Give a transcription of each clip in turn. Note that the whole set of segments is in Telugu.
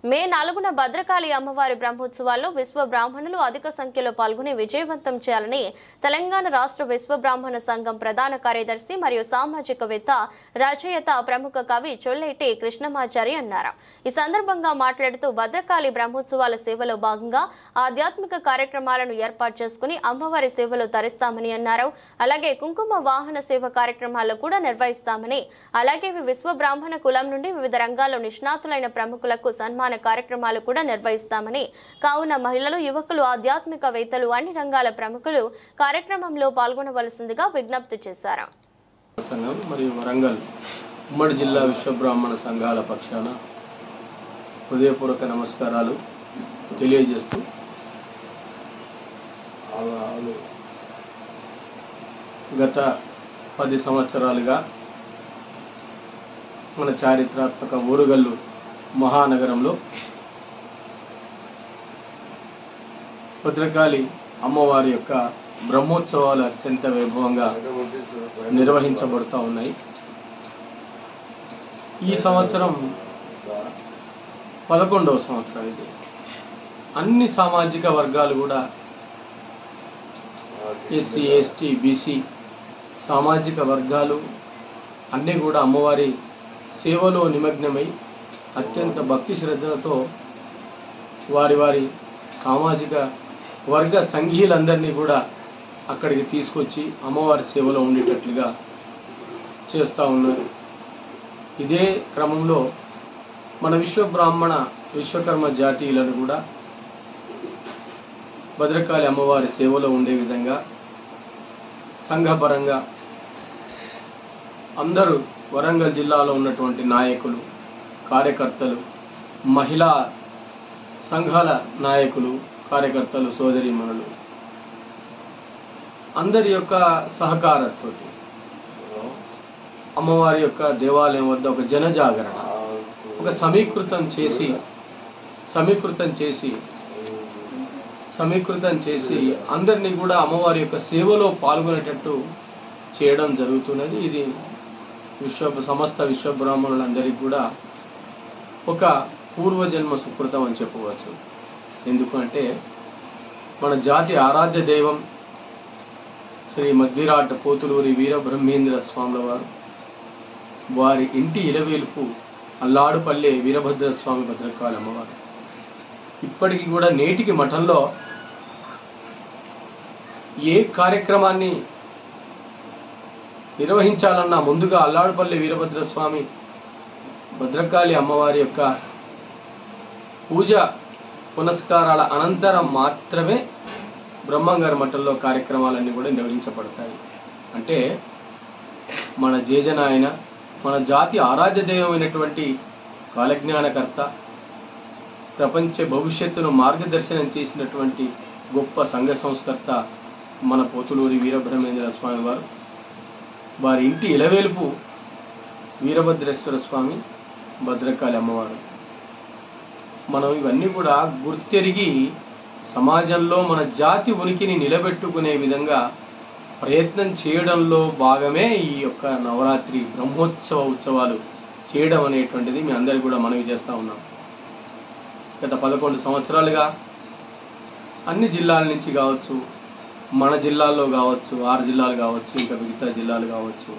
మే 4న భద్రకాళి అమ్మవారి బ్రహ్మోత్సవాల్లో విశ్వ బ్రాహ్మణులు అధిక సంఖ్యలో పాల్గొని విజయవంతం చేయాలని తెలంగాణ రాష్ట్ర విశ్వ బ్రాహ్మణ సంఘం ప్రధాన కార్యదర్శి మరియు సామాజికవేత్త రచయిత ప్రముఖ కవి చొల్లేటి కృష్ణమాచారి అన్నారు. ఈ సందర్భంగా మాట్లాడుతూ భద్రకాళి బ్రహ్మోత్సవాల సేవలో భాగంగా ఆధ్యాత్మిక కార్యక్రమాలను ఏర్పాటు చేసుకుని అమ్మవారి సేవలో తరిస్తామని అన్నారు. అలాగే కుంకుమ వాహన సేవ కార్యక్రమాలు కూడా నిర్వహిస్తామని, అలాగే విశ్వ బ్రాహ్మణ కులం నుండి వివిధ రంగాల్లో నిష్ణాతులైన ప్రముఖులకు సన్మాన కార్యక్రమాలు కూడా నిర్వహిస్తామని, కావున మహిళలు, యువకులు, ఆధ్యాత్మికవేత్తలు, అన్ని రంగాల ప్రముఖులు కార్యక్రమంలో పాల్గొనవలసిందిగా విజ్ఞప్తి చేశారు. మరియు వరంగల్ ఉమ్మడి జిల్లా విశ్వ బ్రాహ్మణ సంఘాల పక్షాన హృదయపూర్వక నమస్కారాలు తెలియజేస్తూ గత 10 సంవత్సరాలుగా మన చారిత్రాత్మక ఓరుగల్లు మహానగరంలో భద్రకాళి అమ్మవారి యొక్క బ్రహ్మోత్సవాలు అత్యంత వైభవంగా నిర్వహించబడుతూ ఉన్నాయి. ఈ సంవత్సరం 11వ సంవత్సరం ఇది. అన్ని సామాజిక వర్గాలు కూడా ఎస్సీ, ఎస్టీ, బీసీ సామాజిక వర్గాలు అన్నీ కూడా అమ్మవారి సేవలో నిమగ్నమై అత్యంత భక్తి శ్రద్ధలతో వారి వారి సామాజిక వర్గ సంఘీయులందరినీ కూడా అక్కడికి తీసుకొచ్చి అమ్మవారి సేవలో ఉండేటట్లుగా చేస్తూ ఉన్నారు. ఇదే క్రమంలో మన విశ్వబ్రాహ్మణ విశ్వకర్మ జాతీయులను కూడా భద్రకాళి అమ్మవారి సేవలో ఉండే విధంగా సంఘపరంగా అందరూ వరంగల్ జిల్లాలో ఉన్నటువంటి నాయకులు, కార్యకర్తలు, మహిళా సంఘాల నాయకులు, కార్యకర్తలు, సోదరీమణులు అందరి యొక్క సహకారంతో అమ్మవారి యొక్క దేవాలయం వద్ద ఒక జనజాగరణ, ఒక సమీకృతం చేసి అందరినీ కూడా అమ్మవారి యొక్క సేవలో పాల్గొనేటట్టు చేయడం జరుగుతున్నది. ఇది సమస్త విశ్వబ్రాహ్మణులందరికీ కూడా ఒక పూర్వజన్మ సుకృతం అని చెప్పవచ్చు. ఎందుకంటే మన జాతి ఆరాధ్య దైవం శ్రీ మధ్విరాట్ పోతులూరి వీరబ్రహ్మేంద్ర స్వాముల వారు, వారి ఇంటి ఇలవేలుపు అల్లాడుపల్లె వీరభద్రస్వామి భద్రకాళి అమ్మవారు ఇప్పటికీ కూడా నేటికి మఠంలో ఏ కార్యక్రమాన్ని నిర్వహించాలన్నా ముందుగా అల్లాడుపల్లె వీరభద్రస్వామి భద్రకాళి అమ్మవారి యొక్క పూజ పునస్కారాల అనంతరం మాత్రమే బ్రహ్మంగారి మఠంలో కార్యక్రమాలన్నీ కూడా నిర్వహించబడతాయి. అంటే మన జేజనాయన, మన జాతి ఆరాధ్య దైవమైనటువంటి కాలజ్ఞానకర్త, ప్రపంచ భవిష్యత్తును మార్గదర్శనం చేసినటువంటి గొప్ప సంఘ సంస్కర్త మన పోతులూరి వీరబ్రహ్మేంద్ర స్వామి వారు, వారి ఇంటి ఇలవేలుపు వీరభద్రేశ్వర స్వామి భద్రకాళి అమ్మవారు. మనం ఇవన్నీ కూడా గుర్తెరిగి సమాజంలో మన జాతి ఉనికిని నిలబెట్టుకునే విధంగా ప్రయత్నం చేయడంలో భాగమే ఈ యొక్క నవరాత్రి బ్రహ్మోత్సవ ఉత్సవాలు చేయడం అనేటువంటిది మీ అందరికీ కూడా మనవి చేస్తూ ఉన్నాం. గత 11 సంవత్సరాలుగా అన్ని జిల్లాల నుంచి కావచ్చు, మన జిల్లాల్లో కావచ్చు, 6 జిల్లాలు కావచ్చు, ఇంకా మిగతా జిల్లాలు కావచ్చు,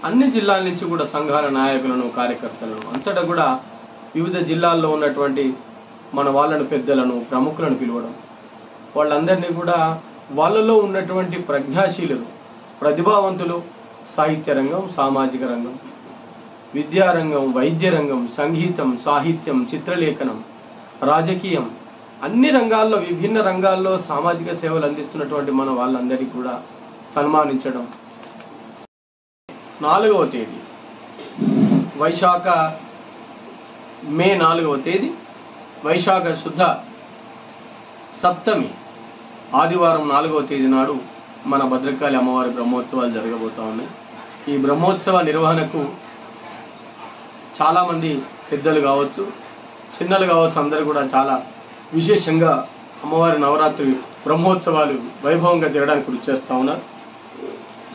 అన్ని జిల్లాల నుంచి కూడా సంఘాల నాయకులను, కార్యకర్తలను అంతటా కూడా వివిధ జిల్లాల్లో ఉన్నటువంటి మన వాళ్ళను, పెద్దలను, ప్రముఖులను పిలవడం, వాళ్ళందరినీ కూడా వాళ్ళలో ఉన్నటువంటి ప్రజ్ఞాశీలులు, ప్రతిభావంతులు, సాహిత్య రంగం, సామాజిక రంగం, విద్యారంగం, వైద్య రంగం, సంగీతం, సాహిత్యం, చిత్రలేఖనం, రాజకీయం, అన్ని రంగాల్లో, విభిన్న రంగాల్లో సామాజిక సేవలు అందిస్తున్నటువంటి మన వాళ్ళందరికీ కూడా సన్మానించడం. 4వ తేదీ వైశాఖ మే 4వ తేదీ వైశాఖ శుద్ధ సప్తమి ఆదివారం 4వ తేదీ నాడు మన భద్రకాళి అమ్మవారి బ్రహ్మోత్సవాలు జరగబోతా ఉన్నాయి. ఈ బ్రహ్మోత్సవ నిర్వహణకు చాలామంది పెద్దలు కావచ్చు, చిన్నలు కావచ్చు, అందరూ కూడా చాలా విశేషంగా అమ్మవారి నవరాత్రి బ్రహ్మోత్సవాలు వైభవంగా జరగడానికి కృషి చేస్తూ ఉన్నారు.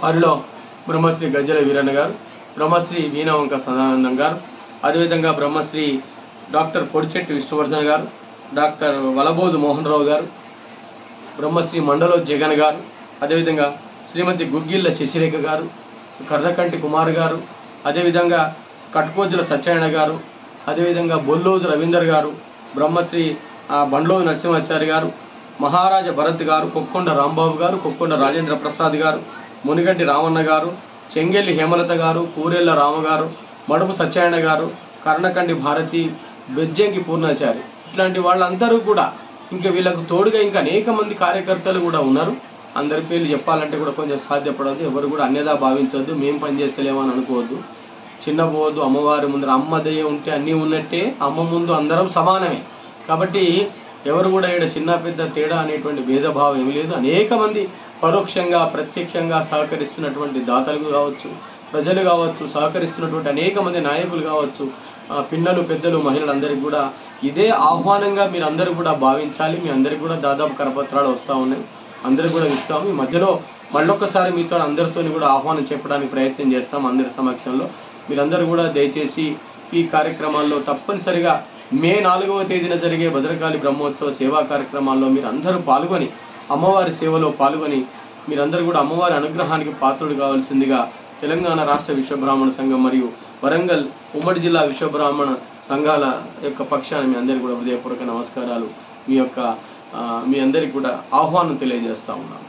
వారిలో బ్రహ్మశ్రీ గజ్జల వీరన్న గారు, బ్రహ్మశ్రీ వీణవంక సదానందం గారు, అదేవిధంగా బ్రహ్మశ్రీ డాక్టర్ పొడిచెట్టి విష్ణువర్ధన్ గారు, డాక్టర్ వలబోదు మోహన్ రావు గారు, బ్రహ్మశ్రీ మండలో జగన్ గారు, అదేవిధంగా శ్రీమతి గుగ్గిళ్ళ శశిరేఖ గారు, కర్రకంటి కుమార్ గారు, అదేవిధంగా కట్కోజుల సత్యనారాయణ గారు, అదేవిధంగా బొల్లోజు రవీందర్ గారు, బ్రహ్మశ్రీ బండ్లోజు నరసింహాచారి గారు, మహారాజ భరత్ గారు, కొక్కొండ రాంబాబు గారు, కొక్కొండ రాజేంద్ర ప్రసాద్ గారు, మునిగంటి రామన్న గారు, చెంగెల్లి హేమలత గారు, కూరెళ్ల రామ గారు, మడుపు సత్యనారాయణ గారు, కర్ణకండి భారతి, బెజ్జంకి పూర్ణాచారి, ఇట్లాంటి వాళ్ళందరూ కూడా ఇంకా వీళ్ళకు తోడుగా ఇంకా అనేక మంది కార్యకర్తలు కూడా ఉన్నారు. అందరి పేర్లు చెప్పాలంటే కూడా కొంచెం సాధ్యపడదు. ఎవరు కూడా అన్యదా భావించవద్దు, మేము పనిచేస్తలేమని అనుకోవద్దు, చిన్నపోవద్దు. అమ్మవారి ముందర అమ్మ దయ ఉంటే అన్నీ ఉన్నట్టే, అమ్మ ముందు అందరం సమానమే. కాబట్టి ఎవరు కూడా ఇక్కడ చిన్న పెద్ద తేడా అనేటువంటి భేదభావం ఏమి లేదు. అనేక మంది పరోక్షంగా ప్రత్యక్షంగా సహకరిస్తున్నటువంటి దాతలు కావచ్చు, ప్రజలు కావచ్చు, సహకరిస్తున్నటువంటి అనేక మంది నాయకులు కావచ్చు, పిన్నలు పెద్దలు మహిళలందరికీ కూడా ఇదే ఆహ్వానంగా మీరు అందరూ కూడా భావించాలి. మీ అందరికీ కూడా దాదాపు కరపత్రాలు వస్తూ ఉన్నాయి, అందరికి కూడా ఇస్తాము. ఈ మధ్యలో మళ్ళొక్కసారి మీతో అందరితో కూడా ఆహ్వానం చెప్పడానికి ప్రయత్నం చేస్తాం. అందరి సమక్షంలో మీరందరూ కూడా దయచేసి ఈ కార్యక్రమాల్లో తప్పనిసరిగా మే 4వ తేదీన జరిగే భద్రకాళి బ్రహ్మోత్సవ సేవా కార్యక్రమాల్లో మీరు అందరూ పాల్గొని అమ్మవారి సేవలో పాల్గొని మీరందరూ కూడా అమ్మవారి అనుగ్రహానికి పాత్రుడు కావాల్సిందిగా తెలంగాణ రాష్ట్ర విశ్వబ్రాహ్మణ సంఘం మరియు వరంగల్ ఉమ్మడి జిల్లా విశ్వబ్రాహ్మణ సంఘాల యొక్క పక్షాన మీ అందరికీ కూడా హృదయపూర్వక నమస్కారాలు, మీ అందరికీ కూడా ఆహ్వానం తెలియజేస్తా ఉన్నాను.